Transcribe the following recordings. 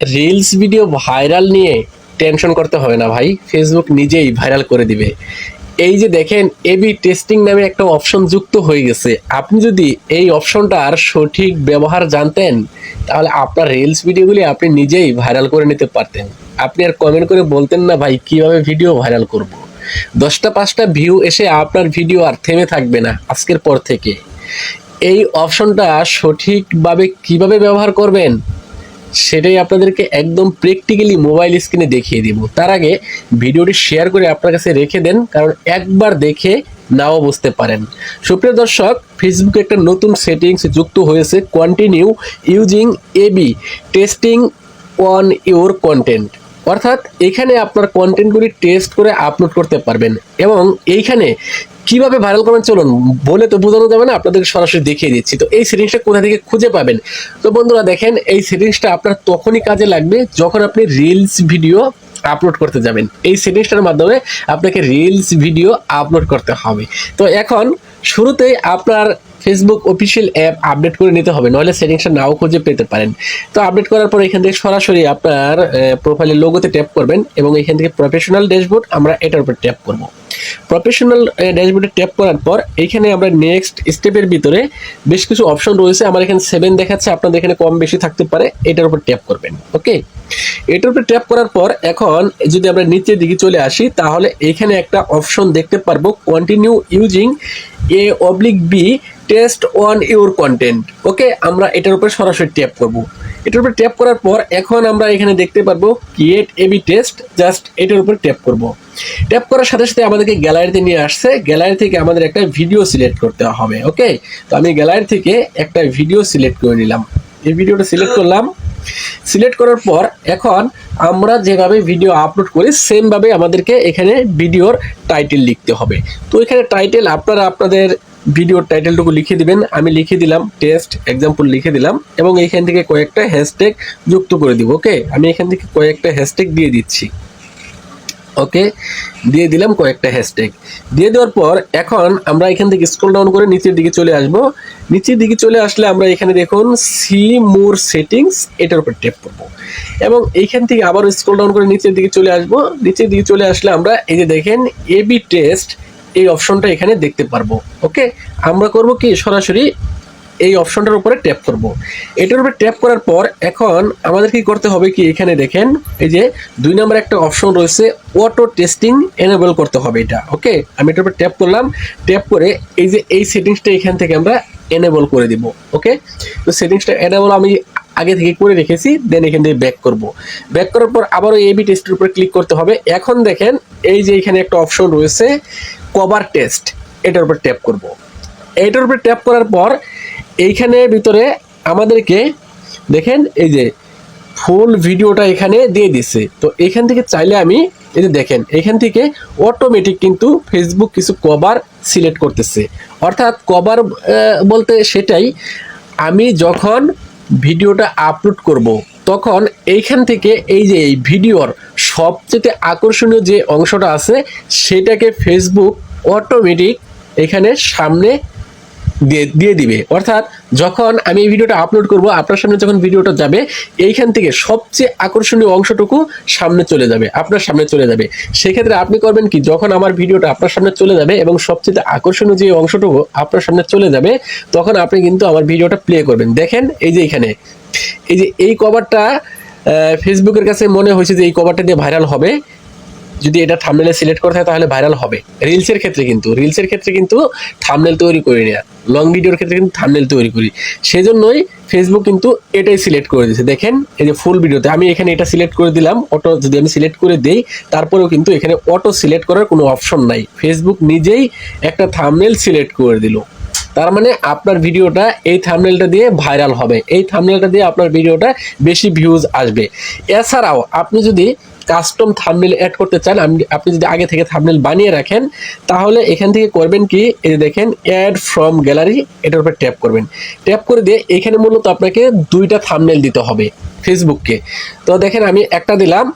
Reels video viral নিয়ে tension করতে হবে না ভাই, ফেসবুক নিজেই ভাইরাল করে দিবে। এই যে দেখেন, এবি টেস্টিং নামে একটা অপশন যুক্ত হয়ে গেছে। আপনি যদি এই অপশনটার সঠিক ব্যবহার জানতেন, তাহলে আপনার রিলস ভিডিওগুলি আপনি নিজেই ভাইরাল করে নিতে পারতেন। আপনি আর কমেন্ট করে বলতেন না ভাই কিভাবে ভিডিও ভাইরাল করব। 10টা 5টা ভিউ এসে আপনার ভিডিও আর থেমে থাকবে না আজকের পর থেকে। এই অপশনটা সঠিকভাবে কিভাবে ব্যবহার করবেন সেটাই আপনাদেরকে একদম প্র্যাকটিক্যালি মোবাইল স্ক্রিনে দেখিয়ে দিব। তার আগে ভিডিওটি শেয়ার করে আপনার কাছে রেখে দেন, কারণ একবার দেখে নাও বুঝতে পারেন। সুপ্রিয় দর্শক, ফেসবুকে একটা নতুন সেটিংস যুক্ত হয়েছে, continue using A B testing on your content. অর্থাৎ এখানে আপনার কন্টেন্টগুলি টেস্ট করে আপলোড করতে পারবেন। এবং এইখানে কিভাবে ভাইরাল করবেন চলুন, বলে তো বোঝানো যাবে না, আপনাদের সরাসরি দেখিয়ে দিচ্ছি। তো এই সেটিংসটা কোথা থেকে খুঁজে পাবেন? তো বন্ধুরা দেখেন, এই সেটিংসটা আপনার তখনই কাজে লাগবে যখন আপনি রিলস ভিডিও আপলোড করতে যাবেন। এই সেটিংসটার মাধ্যমে আপনাকে রিলস ভিডিও আপলোড করতে হবে। তো এখন শুরুতেই আপনার ফেসবুক অফিসিয়াল অ্যাপ আপডেট করে নিতে হবে, নাহলে সেটিংসটা নাও খুঁজে পেতে পারেন। তো আপডেট করার পর এখান থেকে সরাসরি আপনার প্রোফাইলের লোগোতে ট্যাপ করবেন এবং এখান থেকে প্রফেশনাল ড্যাশবোর্ড, আমরা এটার উপর ট্যাপ করব। প্রফেশনাল ড্যাশবোর্ডে ট্যাপ করার পর এখানে আমরা নেক্সট স্টেপের ভিতরে বেশ কিছু অপশন রয়েছে। আমার এখানে 7 দেখাচ্ছে, আপনাদের এখানে কম বেশি থাকতে পারে। এটার উপর ট্যাপ করবেন। ওকে, এটার উপর ট্যাপ করার পর এখন যদি আমরা নিচের দিকে চলে আসি, তাহলে এখানে একটা অপশন দেখতে পারবো, continue using A/B test on your content. Okay, আমরা এটার উপর সরাসরি ট্যাপ করব। এটার উপর ট্যাপ করার পর এখন আমরা এখানে দেখতে পারবো ক্রিয়েট এবি টেস্ট, জাস্ট এটার উপর ট্যাপ করব। ট্যাপ করার সাথে সাথে আমাদেরকে গ্যালারিতে নিয়ে আসছে। গ্যালারি থেকে আমাদের একটা ভিডিও সিলেক্ট করতে হবে। ওকে, তো আমি গ্যালারি থেকে একটা ভিডিও সিলেক্ট করে নিলাম। এই ভিডিওটা সিলেক্ট করলাম। সিলেক্ট করার পর এখন আমরা যেভাবে ভিডিও আপলোড করি সেমভাবে আমাদেরকে এখানে ভিডিওর টাইটেল লিখতে হবে। তো এখানে টাইটেল আপনারা আপনাদের ভিডিওর টাইটেলটুকু লিখে দিবেন। আমি লিখে দিলাম টেস্ট এক্সাম্পল লিখে দিলাম এবং এইখান থেকে কয়েকটা হ্যাশট্যাগ যুক্ত করে দিব। ওকে, আমি এখান থেকে কয়েকটা হ্যাশট্যাগ দিয়ে দিচ্ছি। ওকে, দিয়ে দিলাম কয়েকটা হ্যাশট্যাগ। দিয়ে দেওয়ার পর এখন আমরা এখান থেকে স্ক্রল ডাউন করে নিচের দিকে চলে আসব। নিচের দিকে চলে আসলে আমরা এখানে দেখুন সি মোর সেটিংস, এটার উপর ট্যাপ করব এবং এইখান থেকে আবার স্ক্রল ডাউন করে নিচের দিকে চলে আসব। নিচের দিকে চলে আসলে আমরা এই যে দেখেন এবি টেস্ট, এই অপশনটা এখানে দেখতে পারবো। ওকে, আমরা করব কি সরাসরি এই অপশনটার উপরে ট্যাপ করব। এটার উপরে ট্যাপ করার পর এখন আমাদের কি করতে হবে কি, এখানে দেখেন এই যে 2 নম্বর একটা অপশন রয়েছে, অটো টেস্টিং এনেবল করতে হবে এটা। ওকে, আমি এটার উপরে ট্যাপ করলাম। ট্যাপ করে এই যে এই সেটিংসটা এখান থেকে আমরা এনেবল করে দিব। ওকে, তো সেটিংসটা এনেবল আমি আগে থেকে করে রেখেছি। দেন এখান থেকে ব্যাক করব। ব্যাক করার পর আবারও এবি টেস্টের উপরে ক্লিক করতে হবে। এখন দেখেন এই যে এখানে একটা অপশন রয়েছে কভার টেস্ট, এটার উপর ট্যাপ করব। এটার উপরে ট্যাপ করার পর এইখানে ভিতরে আমাদেরকে দেখেন এই যে ফুল ভিডিওটা এখানে দিয়ে দিছে। তো এখান থেকে চাইলে আমি এই যে দেখেন এখান থেকে অটোমেটিক কিন্তু ফেসবুক কিছু কভার সিলেক্ট করতেছে। অর্থাৎ কভার বলতে সেটাই, আমি যখন ভিডিওটা আপলোড করব তখন এইখান থেকে এই যে এই ভিডিওর সবচেয়ে আকর্ষণীয় যে অংশটা আছে সেটাকে ফেসবুক অটোমেটিক এখানে সামনে দিয়ে দিবে। অর্থাৎ যখন আমি এই ভিডিওটা আপলোড করব, আপনার সামনে যখন ভিডিওটা যাবে এইখান থেকে সবচেয়ে আকর্ষণীয় অংশটুকু সামনে চলে যাবে, আপনার সামনে চলে যাবে। সেক্ষেত্রে আপনি করবেন কি, যখন আমার ভিডিওটা আপনার সামনে চলে যাবে এবং সবচেয়ে আকর্ষণীয় যে অংশটুকু আপনার সামনে চলে যাবে, তখন আপনি কিন্তু আমার ভিডিওটা প্লে করবেন। দেখেন এই যে এখানে এই যে এই কভারটা ফেসবুকের কাছে মনে হয়েছে যে এই কভারটা দিয়ে ভাইরাল হবে। যদি এটা থাম্বনেলে সিলেক্ট করা থাকে তাহলে ভাইরাল হবে। রিলসের ক্ষেত্রে কিন্তু থাম্বনেল তৈরি করি না, লং ভিডিওর ক্ষেত্রে কিন্তু থাম্বনেল তৈরি করি। সেজন্যই ফেসবুক কিন্তু এটাই সিলেক্ট করে দিয়েছে। দেখেন এই যে ফুল ভিডিওতে আমি এখানে এটা সিলেক্ট করে দিলাম, অটো যদি আমি সিলেক্ট করে দেই তারপরেও কিন্তু এখানে অটো সিলেক্ট করার কোনো অপশন নাই, ফেসবুক নিজেই একটা থাম্বনেল সিলেক্ট করে দিল। তার মানে আপনার ভিডিওটা এই থাম্বনেলটা দিয়ে ভাইরাল হবে, এই থাম্বনেলটা দিয়ে আপনার ভিডিওটা বেশি ভিউজ আসবে। এছাড়াও আপনি যদি কাস্টম থাম্বনেল অ্যাড করতে চান, আপনি যদি আগে থেকে থাম্বনেল বানিয়ে রাখেন, তাহলে এখান থেকে করবেন কি, এই যে দেখেন অ্যাড ফ্রম গ্যালারি, এটার উপর ট্যাপ করবেন। ট্যাপ করে দিয়ে এখানে মূলত আপনাকে 2টা থাম্বনেল দিতে হবে ফেসবুককে। তো দেখেন আমি একটা দিলাম,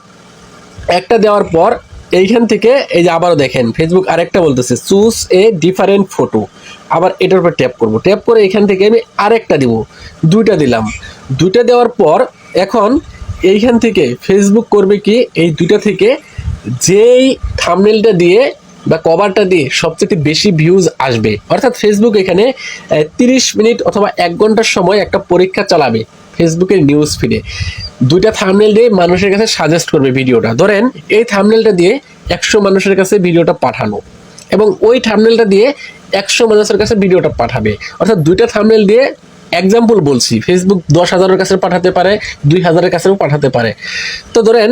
একটা দেওয়ার পর এইখান থেকে এই যে আবারও দেখেন ফেসবুক আরেকটা বলতেছে চুজ এ ডিফারেন্ট ফটো, আবার এটার উপর ট্যাপ করব। ট্যাপ করে এখান থেকে আমি আরেকটা দিব, 2টা দিলাম। 2টা দেওয়ার পর এখন এইখান থেকে ফেসবুক করবে কি, এই দুইটা থেকে যেই থাম্বনেলটা দিয়ে বা কভারটা দিয়ে সবচেয়ে বেশি ভিউজ আসবে, অর্থাৎ ফেসবুক এখানে 30 মিনিট অথবা 1 ঘন্টার সময় একটা পরীক্ষা চালাবে ফেসবুকের নিউজ ফিডে। দুইটা থাম্বনেল দিয়ে মানুষের কাছে সাজেস্ট করবে ভিডিওটা। ধরেন এই থাম্বনেলটা দিয়ে 100 মানুষের কাছে ভিডিওটা পাঠানো, এবং ওই থাম্বনেলটা দিয়ে 100 মানুষের কাছে ভিডিওটা পাঠাবে, অর্থাৎ দুইটা থাম্বনেল দিয়ে এক্সাম্পল বলছি, ফেসবুক 10,000-এর কাছে পাঠাতে পারে, 2,000-এর কাছেও পাঠাতে পারে। তো ধরেন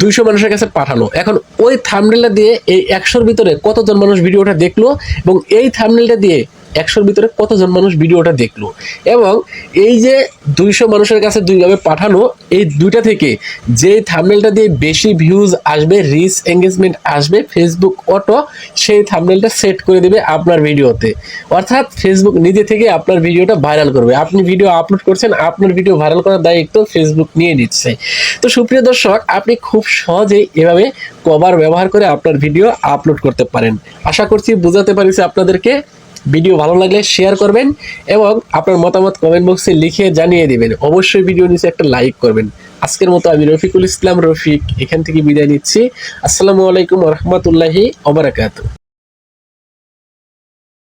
200 মানুষের কাছে পাঠানো। এখন ওই থাম্বনেলটা দিয়ে এই 100-র ভিতরে কতজন মানুষ ভিডিওটা দেখলো, এবং এই থাম্বনেলটা দিয়ে 100-র ভিতরে কতজন মানুষ ভিডিওটা দেখলো, এবং এই যে 200 মানুষের কাছে দুইভাবে পাঠানো, এই দুইটা থেকে যে থাম্বনেলটা দিয়ে বেশি ভিউজ আসবে, রিচ এঙ্গেজমেন্ট আসবে, ফেসবুক অটো সেই থাম্বনেলটা সেট করে দেবে আপনার ভিডিওতে। অর্থাৎ ফেসবুক নিজে থেকে আপনার ভিডিওটা ভাইরাল করবে। আপনি ভিডিও আপলোড করছেন, আপনার ভিডিও ভাইরাল করার দায়িত্ব ফেসবুক নিয়ে নিচ্ছে। তো সুপ্রিয় দর্শক, আপনি খুব সহজেই এভাবে কভার ব্যবহার করে আপনার ভিডিও আপলোড করতে পারেন। আশা করছি বুঝাতে পারছি আপনাদেরকে। ভিডিও ভালো লাগলে শেয়ার করবেন এবং আপনার মতামত কমেন্ট বক্সে লিখে জানিয়ে দিবেন। অবশ্যই ভিডিও নিচে একটা লাইক করবেন। আজকের মতো আমি রফিকুল ইসলাম রফিক এখান থেকে বিদায় নিচ্ছি। আসসালামু আলাইকুম ওয়া রাহমাতুল্লাহি ওয়া বারাকাতুহু।